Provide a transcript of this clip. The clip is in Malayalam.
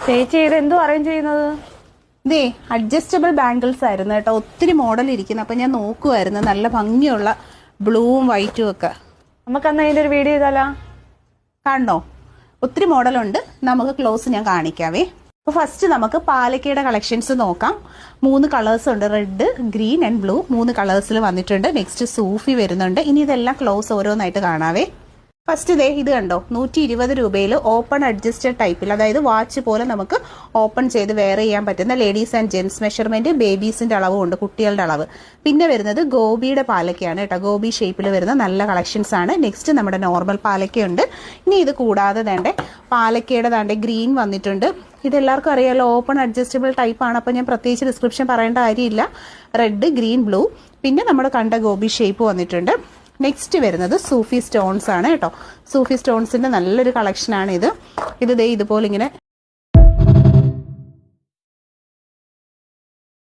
ചേച്ചി ഇത് എന്തോ അറേഞ്ച് ചെയ്യുന്നത്? ഇതേ അഡ്ജസ്റ്റബിൾ ബാംഗിൾസ് ആയിരുന്നു കേട്ടോ. ഒത്തിരി മോഡൽ ഇരിക്കുന്നു. അപ്പം ഞാൻ നോക്കുമായിരുന്നു നല്ല ഭംഗിയുള്ള ബ്ലൂവും വൈറ്റും ഒക്കെ. നമുക്കന്ന് അതിൻ്റെ ഒരു വീഡിയോ ചെയ്താലോ? കാണണോ? ഒത്തിരി മോഡലുണ്ട്. നമുക്ക് ക്ലോസ് ഞാൻ കാണിക്കാവേ. അപ്പോൾ ഫസ്റ്റ് നമുക്ക് പാലക്കയുടെ കളക്ഷൻസ് നോക്കാം. 3 കളേഴ്സ് ഉണ്ട്, റെഡ്, ഗ്രീൻ ആൻഡ് ബ്ലൂ. 3 കളേഴ്സിൽ വന്നിട്ടുണ്ട്. നെക്സ്റ്റ് സൂഫി വരുന്നുണ്ട്. ഇനി ഇതെല്ലാം ക്ലോസ് ഓരോന്നായിട്ട് കാണാവേ. ഫസ്റ്റ് ദേ ഇത് കണ്ടോ, 120 രൂപയിൽ ഓപ്പൺ അഡ്ജസ്റ്റഡ് ടൈപ്പിൽ, അതായത് വാച്ച് പോലെ നമുക്ക് ഓപ്പൺ ചെയ്ത് വെയർ ചെയ്യാൻ പറ്റുന്ന ലേഡീസ് ആൻഡ് ജെന്റ്സ് മെഷർമെന്റ്, ബേബീസിന്റെ അളവും ഉണ്ട്, കുട്ടികളുടെ അളവ്. പിന്നെ വരുന്നത് ഗോപിയുടെ പാലക്കയാണ് കേട്ടോ. ഗോപി ഷേപ്പിൽ വരുന്ന നല്ല കളക്ഷൻസ് ആണ്. നെക്സ്റ്റ് നമ്മുടെ നോർമൽ പാലക്കയുണ്ട്. ഇനി ഇത് കൂടാതെ വേണ്ട പാലക്കയുടെ താണ്ടെ ഗ്രീൻ വന്നിട്ടുണ്ട്. ഇതെല്ലാവർക്കും അറിയാമല്ലോ, ഓപ്പൺ അഡ്ജസ്റ്റബിൾ ടൈപ്പ് ആണ്. അപ്പോൾ ഞാൻ പ്രത്യേകിച്ച് ഡിസ്ക്രിപ്ഷൻ പറയേണ്ട കാര്യമില്ല. Red, green, blue. പിന്നെ നമ്മൾ കണ്ട ഗോപി ഷേപ്പ് വന്നിട്ടുണ്ട്. നെക്സ്റ്റ് വരുന്നത് സൂഫി സ്റ്റോൺസ് ആണ് കേട്ടോ. സൂഫി സ്റ്റോൺസിന്റെ നല്ലൊരു കളക്ഷനാണ് ഇത്. ഇത് ദേ ഇതുപോലെ ഇങ്ങനെ